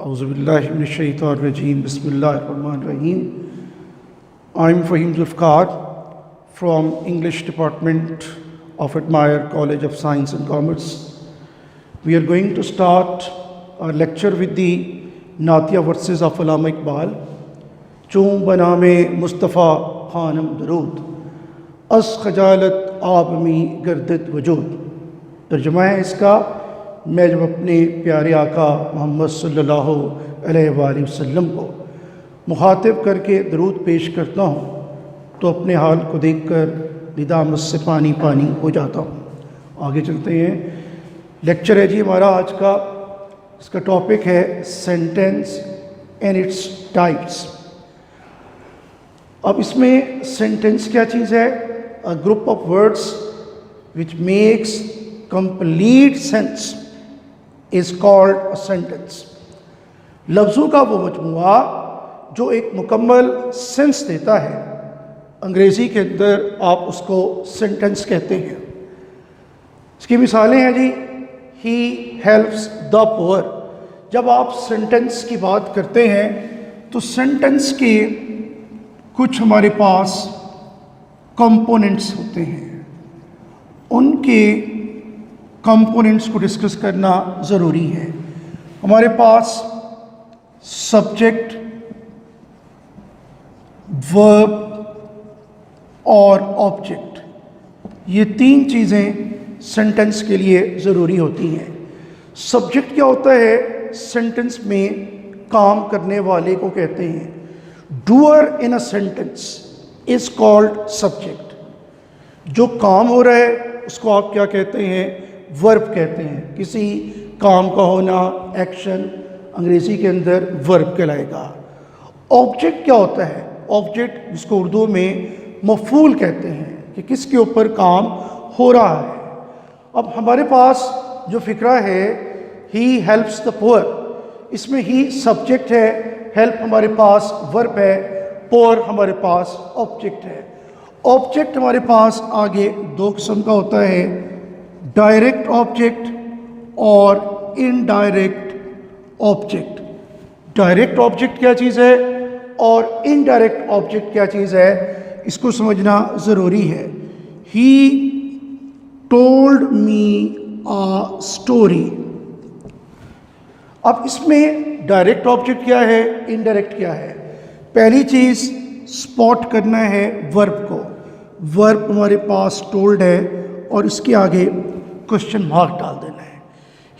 Auzubillahiminash-shaytanir-rajeem. Bismillahir-rahmanir-rahim. I'm Fahim Zulfikar from English Department of Admire College of Science and Commerce. We are going to start our lecture with the Natiya verses of Allama Iqbal. Choom baname Mustafa Khanam Darood as खजालत आप में गर्दत वजूद। तर्जुमा है इसका, मैं जब अपने प्यारे आका मोहम्मद सल्लल्लाहु अलैहि वसल्लम को मुखातिब करके दरूद पेश करता हूँ तो अपने हाल को देखकर निदामत से पानी पानी हो जाता हूँ। आगे चलते हैं। लेक्चर है जी हमारा आज का, इसका टॉपिक है सेंटेंस एंड इट्स टाइप्स। अब इसमें सेंटेंस क्या चीज़ है? A group of words which makes complete sense is called a sentence. लफ्ज़ों का वो मजमुआ जो एक मुकम्मल सेंस देता है, अंग्रेज़ी के अंदर आप उसको सेंटेंस कहते हैं। इसकी मिसालें हैं जी, ही हेल्प्स द पुअर। जब आप सेंटेंस की बात करते हैं तो सेंटेंस के कुछ हमारे पास कंपोनेंट्स होते हैं, उनके कंपोनेंट्स को डिस्कस करना ज़रूरी है। हमारे पास सब्जेक्ट, वर्ब और ऑब्जेक्ट, ये तीन चीज़ें सेंटेंस के लिए ज़रूरी होती हैं। सब्जेक्ट क्या होता है? सेंटेंस में काम करने वाले को कहते हैं। Doer in a sentence is called subject. जो काम हो रहा है उसको आप क्या कहते हैं? वर्ब कहते हैं। किसी काम का होना, एक्शन, अंग्रेज़ी के अंदर वर्ब कहलाएगा। ऑब्जेक्ट क्या होता है? ऑब्जेक्ट जिसको उर्दू में मफूल कहते हैं कि किसके ऊपर काम हो रहा है। अब हमारे पास जो फ़िक्रा है ही हेल्प्स द पुअर, इसमें ही सब्जेक्ट है, हेल्प हमारे पास वर्ब है, पुअर हमारे पास ऑब्जेक्ट है। ऑब्जेक्ट हमारे पास आगे दो किस्म का होता है, डायरेक्ट ऑब्जेक्ट और इनडायरेक्ट ऑब्जेक्ट। डायरेक्ट ऑब्जेक्ट क्या चीज़ है और इनडायरेक्ट ऑब्जेक्ट क्या चीज़ है, इसको समझना ज़रूरी है। He told me a story. अब इसमें डायरेक्ट ऑब्जेक्ट क्या है, इनडायरेक्ट क्या है? पहली चीज़ स्पॉट करना है वर्ब को। वर्ब हमारे पास टोल्ड है और इसके आगे क्वेश्चन मार्क डाल देना है।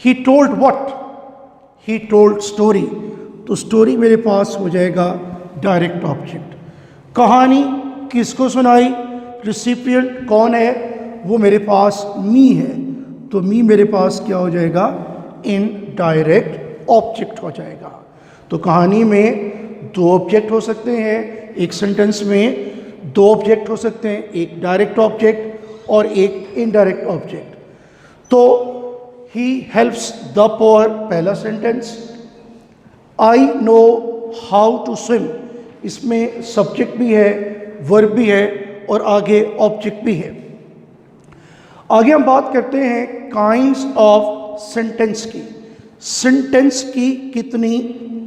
He told what? He told story. तो स्टोरी मेरे पास हो जाएगा डायरेक्ट ऑब्जेक्ट। कहानी किसको सुनाई? रिसिपिएंट कौन है? वो मेरे पास मी है, तो मी मेरे पास क्या हो जाएगा? इनडायरेक्ट ऑब्जेक्ट हो जाएगा। तो कहानी में दो ऑब्जेक्ट हो सकते हैं, एक सेंटेंस में दो ऑब्जेक्ट हो सकते हैं, एक डायरेक्ट ऑब्जेक्ट और एक इनडायरेक्ट ऑब्जेक्ट। तो ही हेल्प्स द पुअर पहला सेंटेंस। I know how to swim, इसमें सब्जेक्ट भी है, वर्ब भी है और आगे ऑब्जेक्ट भी है। आगे हम बात करते हैं काइंड्स ऑफ सेंटेंस की। सेंटेंस की कितनी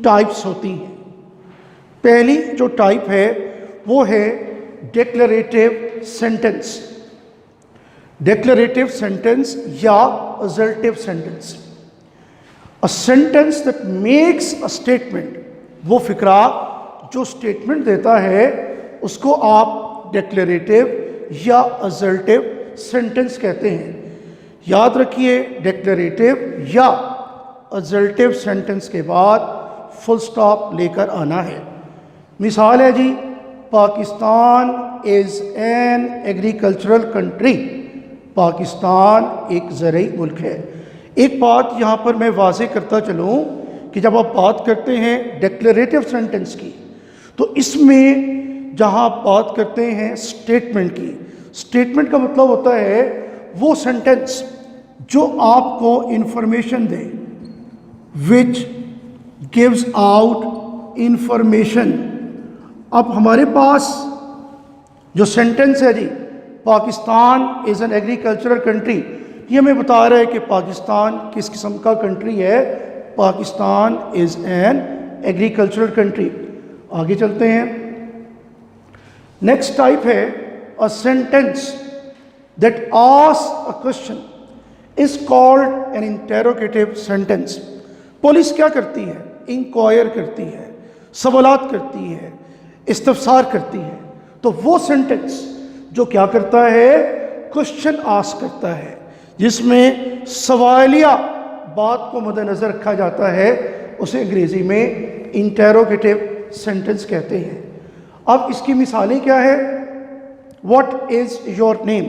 टाइप्स होती हैं? पहली जो टाइप है वो है डिक्लेरेटिव सेंटेंस। डिक्लेरेटिव सेंटेंस या assertive sentence. A sentence that makes a statement, वो फिक्रा जो स्टेटमेंट देता है उसको आप डिक्लेरेटिव या असर्टिव सेंटेंस कहते हैं। याद रखिए, डिक्लेरेटिव या असर्टिव सेंटेंस के बाद फुल स्टॉप लेकर आना है। मिसाल है जी, Pakistan is an agricultural country. Pakistan एक ज़रई मुल्क है। एक बात यहाँ पर मैं वाज़ेह करता चलूँ कि जब आप बात करते हैं डिक्लेरेटिव सेंटेंस की, तो इसमें जहाँ आप बात करते हैं स्टेटमेंट की, स्टेटमेंट का मतलब होता है वो सेंटेंस जो आपको इंफॉर्मेशन दे, विच गिव्स आउट इंफॉर्मेशन। अब हमारे पास जो सेंटेंस है जी, Pakistan is an agricultural country, ये हमें बता रहा है कि पाकिस्तान किस किस्म का कंट्री है, Pakistan is an agricultural country. आगे चलते हैं। नेक्स्ट टाइप है अ sentence that asks a question is called N interrogative sentence. Police क्या करती है? इंक्वायर करती है, सवालात करती है, इस्तफसार करती है। तो वो सेंटेंस जो क्या करता है? क्वेश्चन आस्क करता है, जिसमें सवालिया बात को मद्देनजर रखा जाता है, उसे अंग्रेजी में इंटेरोगेटिव सेंटेंस कहते हैं। अब इसकी मिसालें क्या है? What is your name?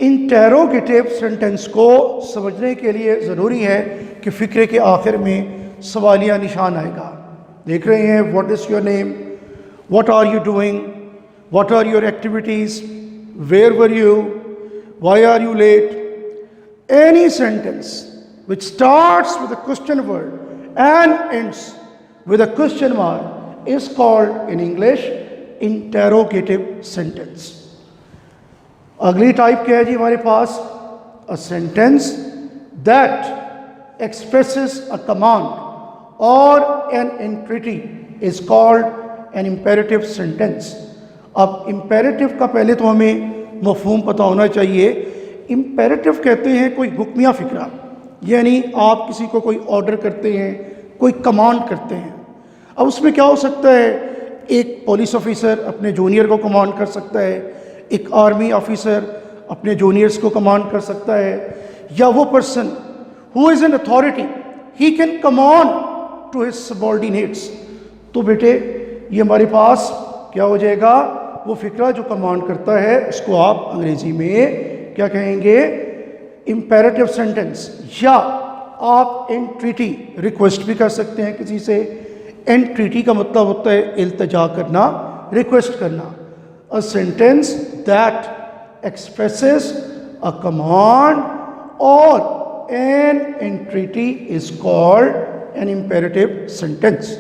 Interrogative sentence को समझने के लिए ज़रूरी है कि फ़िक्रे के आखिर में सवालिया निशान आएगा। देख रहे हैं, what is your name, what are you doing, what are your activities, where were you, why are you late. Any sentence which starts with a question word and ends with a question mark is called in English interrogative sentence. अगली type क्या है जी हमारे पास? a sentence that expresses a command or an entreaty is called an imperative sentence. अब imperative का पहले तो हमें मफहूम पता होना चाहिए। imperative कहते हैं कोई हुक्मिया फिक्रा, यानी आप किसी को कोई ऑर्डर करते हैं, कोई कमांड करते हैं। अब उसमें क्या हो सकता है? एक पुलिस ऑफिसर अपने जूनियर को कमांड कर सकता है, एक आर्मी ऑफिसर अपने जूनियर्स को कमांड कर सकता है, या वो person who is an authority he can command to his subordinates. तो बेटे ये हमारे पास क्या हो जाएगा? वो फिक्रा जो कमांड करता है उसको आप अंग्रेजी में क्या कहेंगे? Imperative sentence. या आप एंट्रीटी रिक्वेस्ट भी कर सकते हैं किसी से। एंट्रीटी का मतलब होता है इल्तिजा करना, रिक्वेस्ट करना। A sentence that expresses a command or an entreaty is called an imperative sentence.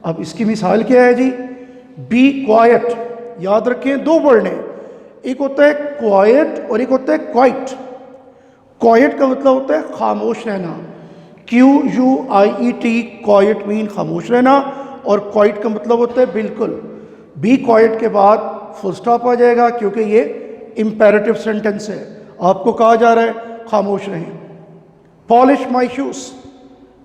अब इसकी मिसाल क्या है जी? B quite. याद रखें, दो वर्ड हैं, एक होता है क्वाइट और एक होता है क्वाइट। क्वाइट का मतलब होता है खामोश रहना, QUIET, क्वाइट मीन खामोश रहना, और क्वाइट का मतलब होता है बिल्कुल। बी क्वाइट के बाद फुल स्टॉप आ जाएगा क्योंकि ये इम्पेरेटिव सेंटेंस है, आपको कहा जा रहा है खामोश रहें। पॉलिश माई शूज़,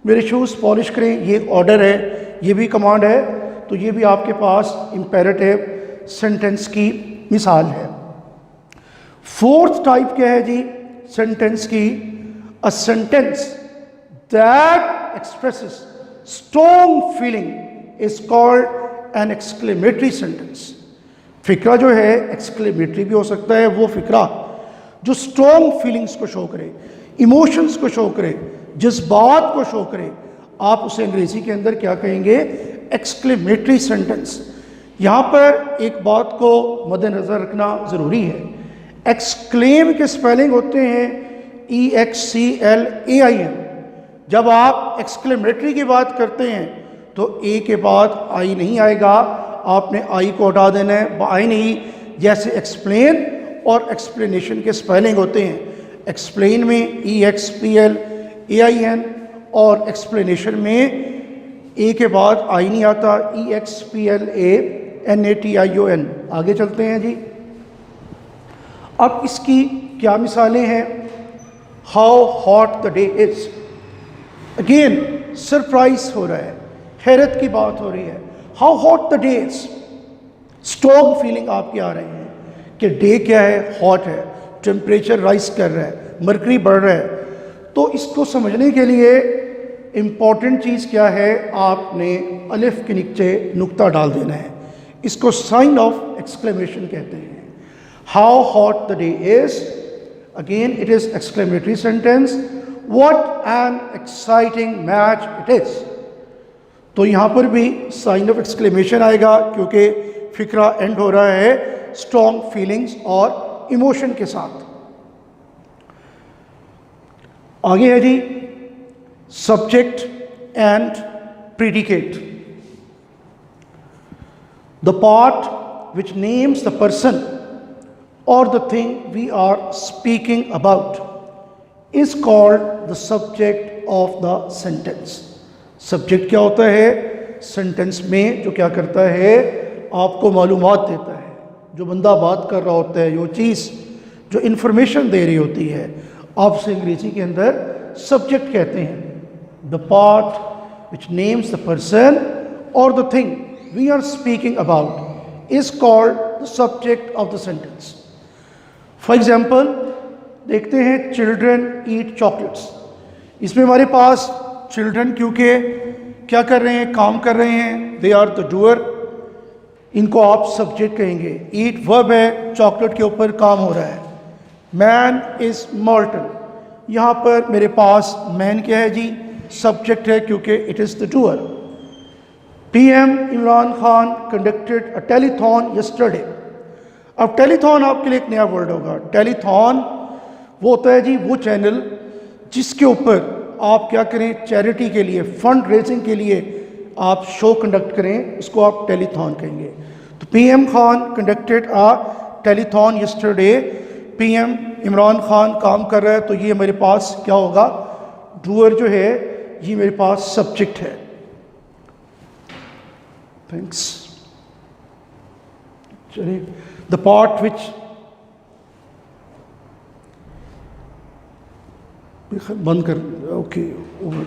मेरे शूज़ पॉलिश करें, ये ऑर्डर है, ये भी कमांड है, तो ये भी आपके पास इम्पेरेटिव सेंटेंस की मिसाल है। फोर्थ टाइप क्या है जी सेंटेंस की? A sentence that expresses strong feeling is called an exclamatory sentence. फिक्रा जो है एक्सक्लेमेटरी भी हो सकता है, वो फिक्रा जो स्ट्रॉन्ग फीलिंग्स को शो करे, इमोशंस को शो करे, जज्बात को शो करे, आप उसे अंग्रेजी के अंदर क्या कहेंगे? Exclamatory sentence. यहाँ पर एक बात को मद्देनज़र रखना ज़रूरी है। एक्सक्लेम के स्पेलिंग होते हैं EXCLAIM। जब आप एक्सक्लेमेटरी की बात करते हैं तो ए के बाद आई नहीं आएगा, आपने आई को हटा देना है, आई नहीं। जैसे एक्सप्लेन और एक्सप्लेनेशन के स्पेलिंग होते हैं, एक्सप्लेन में EXPLAIN और एक्सप्लेनेशन में ए के बाद आई नहीं आता, EXPLANATION। आगे चलते हैं जी। अब इसकी क्या मिसालें हैं? How hot the day is. Again surprise हो रहा है, हैरत की बात हो रही है। How hot the day is, strong feeling आपके आ रहे हैं कि डे क्या है? हॉट है, टेम्परेचर राइज कर रहा है, मरकरी बढ़ रहा है। तो इसको समझने के लिए इम्पॉर्टेंट चीज़ क्या है? आपने अलिफ के नीचे नुक्ता डाल देना है, इसको साइन ऑफ एक्सक्लेमेशन कहते हैं। How hot the day is, again it is exclamatory sentence. What an exciting match it is. तो यहाँ पर भी साइन ऑफ एक्सक्लेमेशन आएगा क्योंकि फिक्रा एंड हो रहा है स्ट्रॉन्ग फीलिंग्स और इमोशन के साथ। आगे है जी subject and predicate. The part which names the person or the thing we are speaking about is called the subject of the sentence. Subject क्या होता है? सेंटेंस में जो क्या करता है, आपको मालूमात देता है। जो बंदा बात कर रहा होता है, जो चीज़ जो इन्फॉर्मेशन दे रही होती है, आपसे अंग्रेजी के अंदर सब्जेक्ट कहते हैं। The part which names the person or the thing we are speaking about is called the subject of the sentence. For example देखते हैं, चिल्ड्रन ईट चॉकलेट्स। इसमें हमारे पास चिल्ड्रन क्योंकि क्या कर रहे हैं, काम कर रहे हैं, दे आर द डूअर, इनको आप सब्जेक्ट कहेंगे। ईट वर्ब है, चॉकलेट के ऊपर काम हो रहा है। मैन इज मॉर्टल, यहाँ पर मेरे पास मैन क्या है जी, सब्जेक्ट है क्योंकि it is the doer. PM Imran Khan conducted a telethon yesterday. अब टेलीथॉन आपके लिए एक नया वर्ड होगा। टेलीथॉन वो होता है जी वो चैनल जिसके ऊपर आप क्या करें, चैरिटी के लिए, फंड रेजिंग के लिए आप शो कंडक्ट करें, इसको आप टेलीथॉन कहेंगे। तो PM Khan conducted a telethon yesterday, PM Imran Khan काम कर रहा है, तो ये मेरे पास क्या होगा, डूअर जो है ये मेरे पास सब्जेक्ट है। थैंक्स। चलिए, द पार्ट विच बंद कर, ओके, ओवर।